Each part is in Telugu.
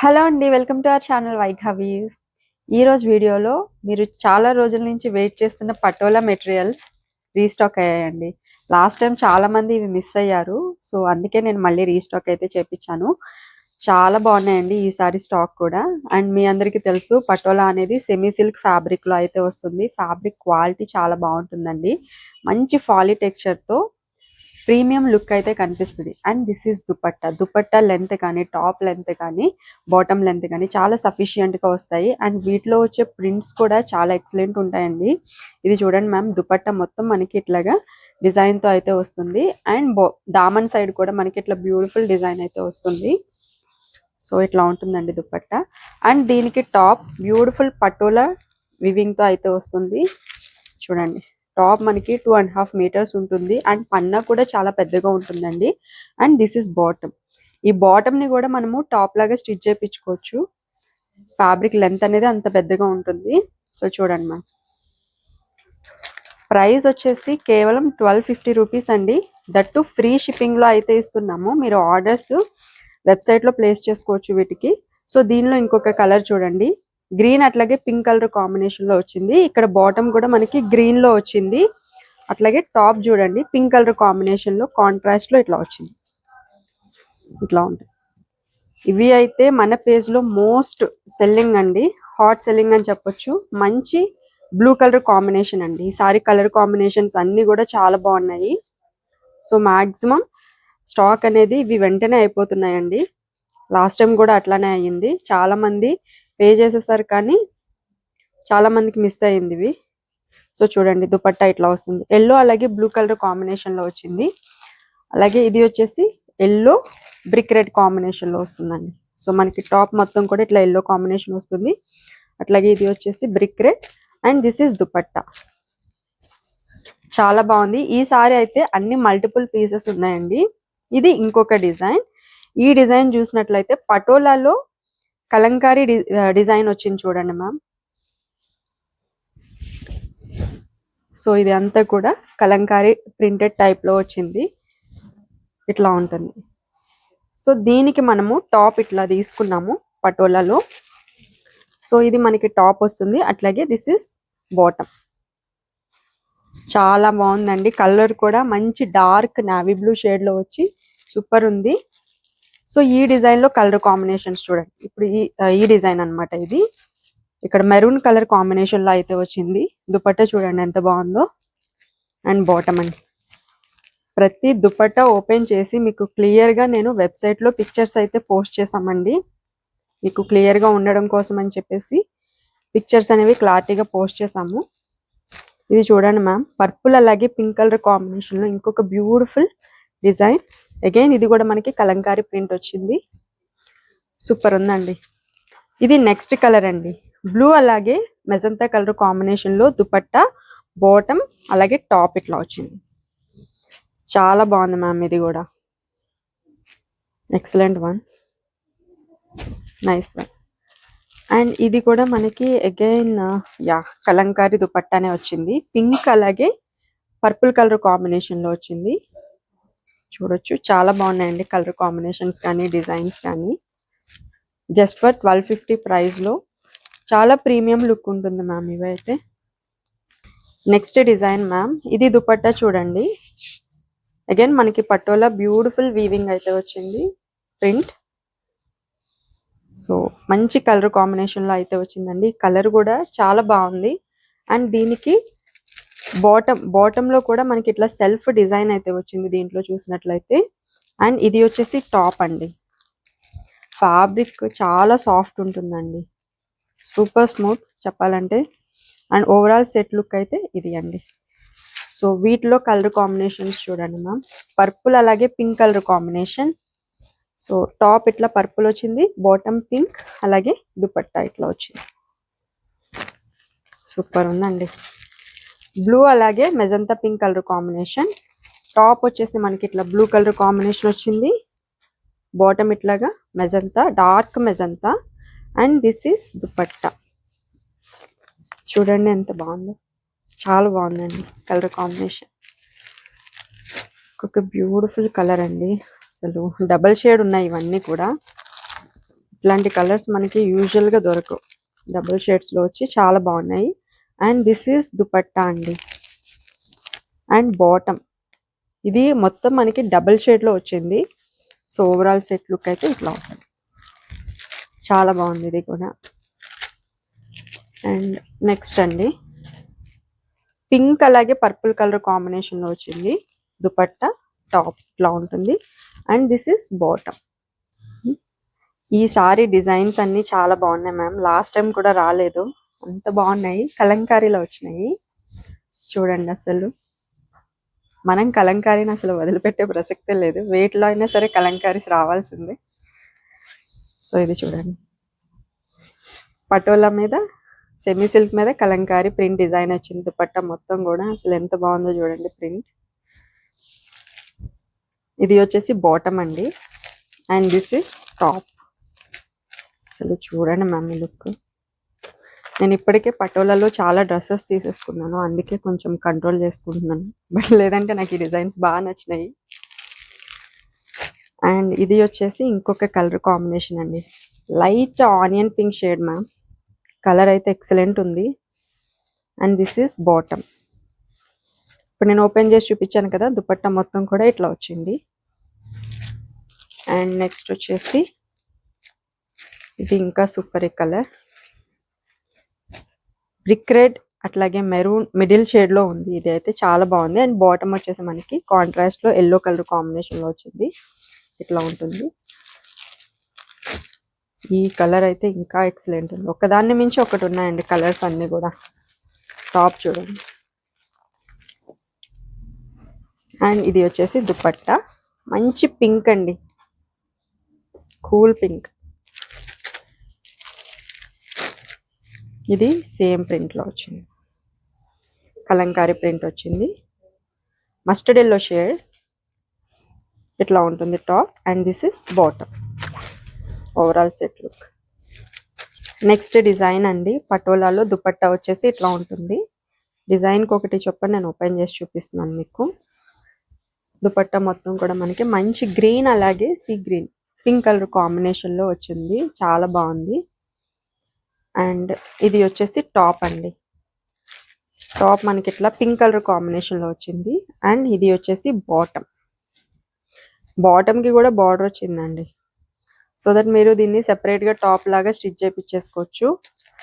హలో అండి. వెల్కమ్ టు అవర్ ఛానల్ వైఘవీస్. ఈరోజు వీడియోలో మీరు చాలా రోజుల నుంచి వెయిట్ చేస్తున్న పటోలా మెటీరియల్స్ రీస్టాక్ అయ్యాయండి. లాస్ట్ టైం చాలామంది ఇవి మిస్ అయ్యారు. సో, అందుకే నేను మళ్ళీ రీస్టాక్ అయితే చేపించాను. చాలా బాగున్నాయండి ఈసారి స్టాక్ కూడా. అండ్ మీ అందరికీ తెలుసు పటోలా అనేది సెమీ సిల్క్ ఫ్యాబ్రిక్లో అయితే వస్తుంది. ఫ్యాబ్రిక్ క్వాలిటీ చాలా బాగుంటుందండి. మంచి ఫాలీ టెక్స్చర్తో ప్రీమియం లుక్ అయితే కనిపిస్తుంది. And this is dupatta length కానీ టాప్ లెంత్ కానీ బాటమ్ లెంత్ కానీ చాలా సఫిషియంట్గా వస్తాయి. అండ్ వీటిలో వచ్చే ప్రింట్స్ కూడా చాలా ఎక్సలెంట్ ఉంటాయండి. ఇది చూడండి మ్యామ్, దుపట్టా మొత్తం మనకి ఇట్లాగా డిజైన్తో అయితే వస్తుంది. అండ్ దామన్ సైడ్ కూడా మనకి ఇట్లా బ్యూటిఫుల్ డిజైన్ అయితే వస్తుంది. సో ఇట్లా ఉంటుందండి దుపట్టా. అండ్ దీనికి టాప్ బ్యూటిఫుల్ పటోలా వివింగ్తో అయితే వస్తుంది. చూడండి, టాప్ మనకి 2.5 meters ఉంటుంది. అండ్ పన్నా కూడా చాలా పెద్దగా ఉంటుందండి. And this is bottom. ఈ బాటమ్ ని కూడా మనము టాప్ లాగా స్టిచ్ చేయించుకోవచ్చు. ఫ్యాబ్రిక్ లెంత్ అనేది అంత పెద్దగా ఉంటుంది. సో చూడండి మ్యామ్, ప్రైస్ వచ్చేసి కేవలం 1250 రూపీస్ అండి. దట్టు ఫ్రీ షిప్పింగ్ లో అయితే ఇస్తున్నాము. మీరు ఆర్డర్స్ వెబ్సైట్ లో ప్లేస్ చేసుకోవచ్చు వీటికి. సో దీనిలో ఇంకొక కలర్ చూడండి, గ్రీన్ అట్లాగే పింక్ కలర్ కాంబినేషన్ లో వచ్చింది. ఇక్కడ బాటమ్ కూడా మనకి గ్రీన్ లో వచ్చింది. అట్లాగే టాప్ చూడండి, పింక్ కలర్ కాంబినేషన్ లో కాంట్రాస్ట్ లో ఇట్లా వచ్చింది. ఇట్లా ఉంటుంది. ఇవి అయితే మన పేజ్ లో మోస్ట్ సెల్లింగ్ అండి, హాట్ సెల్లింగ్ అని చెప్పొచ్చు. మంచి బ్లూ కలర్ కాంబినేషన్ అండి. ఈసారి కలర్ కాంబినేషన్స్ అన్ని కూడా చాలా బాగున్నాయి. సో మాక్సిమం స్టాక్ అనేది ఇవి వెంటనే అయిపోతున్నాయండి. లాస్ట్ టైం కూడా అట్లానే అయ్యింది. చాలా మంది పే చేసేసారు కానీ చాలా మందికి మిస్ అయ్యింది ఇవి. సో చూడండి, దుపట్టా ఇట్లా వస్తుంది. ఎల్లో అలాగే బ్లూ కలర్ కాంబినేషన్ లో వచ్చింది. అలాగే ఇది వచ్చేసి ఎల్లో బ్రిక్ రెడ్ కాంబినేషన్ లో వస్తుందండి. సో మనకి టాప్ మొత్తం కూడా ఇట్లా ఎల్లో కాంబినేషన్ వస్తుంది. అట్లాగే ఇది వచ్చేసి brick red. And this is dupatta. చాలా బాగుంది. ఈ సారీ అయితే అన్ని మల్టిపుల్ పీసెస్ ఉన్నాయండి. ఇది ఇంకొక డిజైన్. ఈ డిజైన్ చూసినట్లయితే పటోలాలో కలంకారీ డిజైన్ వచ్చింది చూడండి మ్యామ్. సో ఇది అంతా కూడా కలంకారీ ప్రింటెడ్ టైప్ లో వచ్చింది. ఇట్లా ఉంటుంది. సో దీనికి మనము టాప్ ఇట్లా తీసుకున్నాము పటోలాలో. సో ఇది మనకి టాప్ వస్తుంది. అట్లాగే దిస్ ఇస్ బాటమ్. చాలా బాగుందండి. కలర్ కూడా మంచి డార్క్ నావీ బ్లూ షేడ్ లో వచ్చి సూపర్ ఉంది. సో ఈ డిజైన్ లో కలర్ కాంబినేషన్స్ చూడండి. ఇప్పుడు ఈ డిజైన్ అన్నమాట ఇది. ఇక్కడ మెరూన్ కలర్ కాంబినేషన్ లో అయితే వచ్చింది. దుపట్టా చూడండి ఎంత బాగుందో. అండ్ బాటమ్ అండి. ప్రతి దుపట్టా ఓపెన్ చేసి మీకు క్లియర్ గా నేను వెబ్సైట్ లో పిక్చర్స్ అయితే పోస్ట్ చేసామండి. మీకు క్లియర్ గా ఉండడం కోసం అని చెప్పేసి పిక్చర్స్ అనేవి క్లారిటీగా పోస్ట్ చేసాము. ఇది చూడండి మ్యామ్, పర్పుల్ అలాగే పింక్ కలర్ కాంబినేషన్ లో ఇంకొక బ్యూటిఫుల్ డిజైన్. అగైన్ ఇది కూడా మనకి కలంకారీ ప్రింట్ వచ్చింది. సూపర్ ఉందండి. ఇది నెక్స్ట్ కలర్ అండి, బ్లూ అలాగే మెజంతా కలర్ కాంబినేషన్ లో దుపట్టా, బాటమ్ అలాగే టాప్ ఇట్లా వచ్చింది. చాలా బాగుంది మ్యామ్. ఇది కూడా excellent one, nice one. And ఇది కూడా మనకి అగైన్ కలంకారీ దుపట్టానే వచ్చింది. పింక్ అలాగే పర్పుల్ కలర్ కాంబినేషన్ లో వచ్చింది. చూడొచ్చు, చాలా బాగున్నాయండి కలర్ కాంబినేషన్స్ కానీ డిజైన్స్ కానీ. జస్ట్ ఫర్ 1250 ప్రైస్ లో చాలా ప్రీమియం లుక్ ఉంటుంది మ్యామ్ ఇవైతే. నెక్స్ట్ డిజైన్ మ్యామ్, ఇది దుపట్టా చూడండి. అగైన్ మనకి పటోలా బ్యూటిఫుల్ వీవింగ్ అయితే వచ్చింది ప్రింట్. సో మంచి కలర్ కాంబినేషన్ లో అయితే వచ్చిందండి. కలర్ కూడా చాలా బాగుంది. అండ్ దీనికి బాటమ్ లో కూడా మనకి ఇట్లా సెల్ఫ్ డిజైన్ అయితే వచ్చింది దీంట్లో చూసినట్లయితే. అండ్ ఇది వచ్చేసి టాప్ అండి. ఫ్యాబ్రిక్ చాలా సాఫ్ట్ ఉంటుందండి, సూపర్ స్మూత్ చెప్పాలంటే. అండ్ ఓవరాల్ సెట్ లుక్ అయితే ఇది అండి. సో వీటిలో కలర్ కాంబినేషన్స్ చూడండి మ్యామ్, పర్పుల్ అలాగే pink colour combination. So top ఇట్లా పర్పుల్ వచ్చింది, బాటమ్ పింక్, అలాగే దుపట్టా ఇట్లా వచ్చింది. సూపర్ ఉందండి. బ్లూ అలాగే magenta pink colour combination. Top వచ్చేసి మనకి ఇట్లా బ్లూ కలర్ కాంబినేషన్ వచ్చింది. బాటమ్ ఇట్లాగా magenta, dark magenta. And this is dupatta. చూడండి ఎంత బాగుందో, చాలా బాగుందండి కలర్ కాంబినేషన్. ఒక బ్యూటిఫుల్ కలర్ అండి. అసలు డబల్ షేడ్ ఉన్నాయి ఇవన్నీ కూడా. ఇట్లాంటి కలర్స్ మనకి యూజువల్ గా దొరకవు, డబుల్ షేడ్స్ లో వచ్చి చాలా బాగున్నాయి. అండ్ దిస్ ఈస్ దుపట్టా అండి. అండ్ బాటమ్ ఇది మొత్తం మనకి డబుల్ షేడ్ లో వచ్చింది. సో ఓవరాల్ సెట్ లుక్ అయితే ఇట్లా ఉంటుంది, చాలా బాగుంది ఇది కూడా. అండ్ నెక్స్ట్ అండి, పింక్ అలాగే పర్పుల్ కలర్ కాంబినేషన్ లో వచ్చింది దుపట్టా. టాప్ ఇట్లా ఉంటుంది. And this is bottom. ఈ సారీ డిజైన్స్ అన్ని చాలా బాగున్నాయి మ్యామ్, లాస్ట్ టైం కూడా రాలేదు, అంత బాగున్నాయి. కలంకారీలో వచ్చినాయి చూడండి. అసలు మనం కలంకారీని అసలు వదిలిపెట్టే ప్రసక్తే లేదు, వెయిట్లో అయినా సరే కలంకారీస్ రావాల్సిందే. సో ఇది చూడండి, పటోలా మీద సెమీ సిల్క్ మీద కలంకారీ ప్రింట్ డిజైన్ వచ్చింది దుపట్టా మొత్తం కూడా. అసలు ఎంత బాగుందో చూడండి ప్రింట్. ఇది వచ్చేసి బాటమ్ అండి. And this is top. అసలు చూడండి మ్యామ్ లుక్. నేను ఇప్పటికే పటోలాలో చాలా డ్రెస్సెస్ తీసేసుకున్నాను, అందుకే కొంచెం కంట్రోల్ చేసుకుంటున్నాను, బట్ లేదంటే నాకు ఈ డిజైన్స్ బాగా నచ్చినాయి. అండ్ ఇది వచ్చేసి ఇంకొక కలర్ కాంబినేషన్ అండి, light onion pink shade ma'am. Colour అయితే ఎక్సలెంట్ ఉంది. And this is bottom. ఇప్పుడు నేను ఓపెన్ చేసి చూపించాను కదా, దుపట్టా మొత్తం కూడా ఇట్లా వచ్చింది. అండ్ నెక్స్ట్ వచ్చేసి ఇది ఇంకా సూపర్ కలర్, బ్రిక్ రెడ్ అట్లాగే మెరూన్ మిడిల్ షేడ్ లో ఉంది. ఇది అయితే చాలా బాగుంది. అండ్ బాటమ్ వచ్చేసి మనకి కాంట్రాస్ట్ లో ఎల్లో కలర్ కాంబినేషన్ లో వచ్చింది, ఇట్లా ఉంటుంది. ఈ కలర్ అయితే ఇంకా ఎక్సలెంట్ ఉంది, ఒకదాన్ని మించి ఒకటి ఉన్నాయండి కలర్స్ అన్ని కూడా. టాప్ చూడండి. అండ్ ఇది వచ్చేసి దుపట్టా, మంచి పింక్ అండి, కూల్ పింక్. ఇది సేమ్ ప్రింట్ లో వచ్చింది, కలంకారీ ప్రింట్ వచ్చింది, మస్టర్డ్ ఎల్లో షేడ్ ఇట్లా ఉంటుంది top. And this is bottom. Overall set look. Next design అండి, పటోలాలో దుపట్టా వచ్చేసి ఇట్లా ఉంటుంది. డిజైన్కి ఒకటి చొప్పున నేను ఓపెన్ చేసి చూపిస్తున్నాను మీకు. దుపట్టా మొత్తం కూడా మనకి మంచి గ్రీన్ అలాగే sea green pink colour combination లో వచ్చింది, చాలా బాగుంది. అండ్ ఇది వచ్చేసి టాప్ అండి. టాప్ మనకి ఇట్లా పింక్ కలర్ కాంబినేషన్ లో వచ్చింది. అండ్ ఇది వచ్చేసి బాటమ్. బాటమ్ కి కూడా బార్డర్ వచ్చిందండి, సో దట్ మీరు దీన్ని సెపరేట్ గా టాప్ లాగా స్టిచ్ చేయించేసుకోవచ్చు.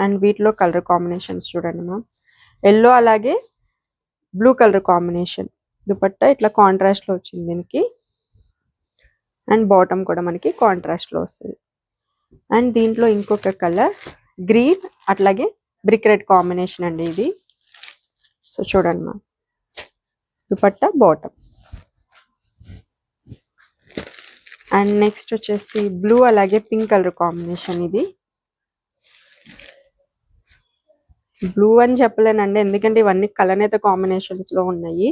అండ్ వీటిలో కలర్ కాంబినేషన్స్ చూడండి మ్యామ్, ఎల్లో అలాగే బ్లూ కలర్ కాంబినేషన్. దుపట్టా ఇట్లా కాంట్రాస్ట్ లో వచ్చింది దీనికి. అండ్ బాటమ్ కూడా మనకి కాంట్రాస్ట్ లో వస్తుంది. అండ్ దీంట్లో ఇంకొక కలర్ గ్రీన్ అట్లాగే బ్రిక్ రెడ్ కాంబినేషన్ అండి ఇది. సో చూడండి ma'am, dupatta bottom. And next వచ్చేసి బ్లూ అలాగే పింక్ కలర్ కాంబినేషన్. ఇది బ్లూ అని చెప్పలేనండి, ఎందుకంటే ఇవన్నీ కలనేత కాంబినేషన్స్ లో ఉన్నాయి.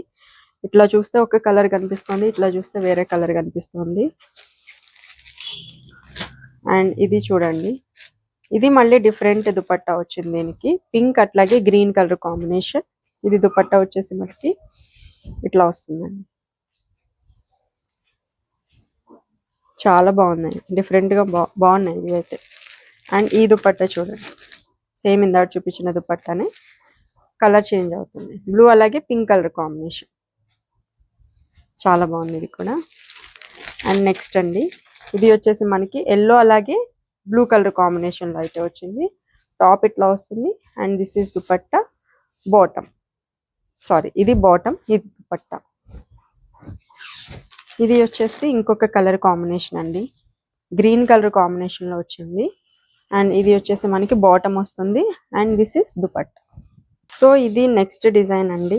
ఇట్లా చూస్తే ఒక కలర్ కనిపిస్తుంది, ఇట్లా చూస్తే వేరే కలర్ కనిపిస్తుంది. అండ్ ఇది చూడండి, ఇది మళ్ళీ డిఫరెంట్ దుపట్టా వచ్చింది దీనికి, పింక్ అట్లాగే గ్రీన్ కలర్ కాంబినేషన్. ఇది దుపట్టా వచ్చేసి మనకి ఇట్లా వస్తుందండి, చాలా బాగున్నాయి, డిఫరెంట్ గా బాగున్నాయి ఇవి అయితే. అండ్ ఈ దుపట్టా చూడండి, సేమ్ ఇందాక చూపించిన దుపట్టానే కలర్ చేంజ్ అవుతుంది, బ్లూ అలాగే పింక్ కలర్ కాంబినేషన్, చాలా బాగుంది ఇది కూడా. అండ్ నెక్స్ట్ అండి, ఇది వచ్చేసి మనకి ఎల్లో అలాగే బ్లూ కలర్ కాంబినేషన్ లో అయితే వచ్చింది. టాప్ ఇట్లా వస్తుంది. And this is dupatta, bottom. Sorry, ఇది బాటమ్, ఇది దుపట్టా. ఇది వచ్చేసి ఇంకొక కలర్ కాంబినేషన్ అండి, గ్రీన్ కలర్ కాంబినేషన్ లో వచ్చింది. అండ్ ఇది వచ్చేసి మనకి బాటమ్ వస్తుంది. And this is dupatta. So ఇది నెక్స్ట్ డిజైన్ అండి,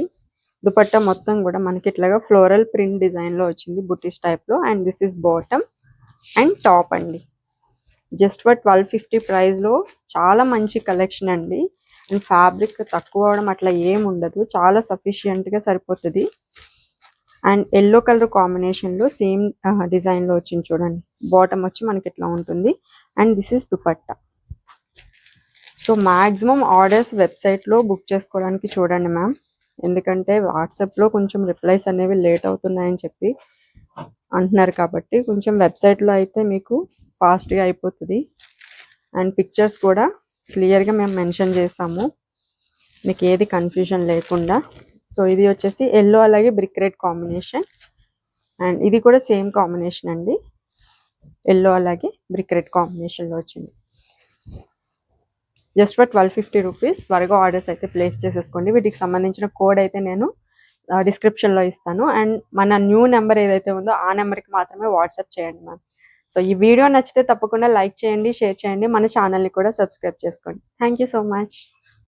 దుపట్టా మొత్తం కూడా మనకి ఇట్లాగా ఫ్లోరల్ ప్రింట్ డిజైన్ లో వచ్చింది, బుటీస్ టైప్ లో. And this is bottom and top అండి. జస్ట్ ఫర్ 1250 ప్రైస్ లో చాలా మంచి కలెక్షన్ అండి. అండ్ ఫ్యాబ్రిక్ తక్కువ అవడం అట్లా ఏం ఉండదు, చాలా సఫిషియంట్ గా సరిపోతుంది. అండ్ ఎల్లో కలర్ కాంబినేషన్ లో సేమ్ డిజైన్ లో వచ్చింది చూడండి, బాటమ్ వచ్చి మనకి ఇట్లా ఉంటుంది. And this is dupatta. So maximum orders website లో బుక్ చేసుకోవడానికి చూడండి మ్యామ్, ఎందుకంటే వాట్సాప్ లో కొంచెం రిప్లైస్ అనేవి లేట్ అవుతున్నాయని చెప్పి అంటున్నారు కాబట్టి కొంచెం వెబ్సైట్లో అయితే మీకు ఫాస్ట్గా అయిపోతుంది. అండ్ పిక్చర్స్ కూడా క్లియర్గా మేము మెన్షన్ చేసాము, మీకు ఏది కన్ఫ్యూజన్ లేకుండా. సో ఇది వచ్చేసి ఎల్లో అలాగే బ్రిక్ రెడ్ కాంబినేషన్, అండ్ ఇది కూడా సేమ్ కాంబినేషన్ అండి, ఎల్లో అలాగే బ్రిక్ రెడ్ కాంబినేషన్లో వచ్చింది. Just for 1250 rupees. త్వరగా ఆర్డర్స్ అయితే ప్లేస్ చేసేసుకోండి. వీటికి సంబంధించిన కోడ్ అయితే నేను డిస్క్రిప్షన్లో ఇస్తాను. అండ్ మన న్యూ నెంబర్ ఏదైతే ఉందో ఆ నెంబర్కి మాత్రమే వాట్సాప్ చేయండి మ్యామ్. సో ఈ వీడియో నచ్చితే తప్పకుండా లైక్ చేయండి, షేర్ చేయండి, మన ఛానల్ని కూడా సబ్స్క్రైబ్ చేసుకోండి. Thank you so much.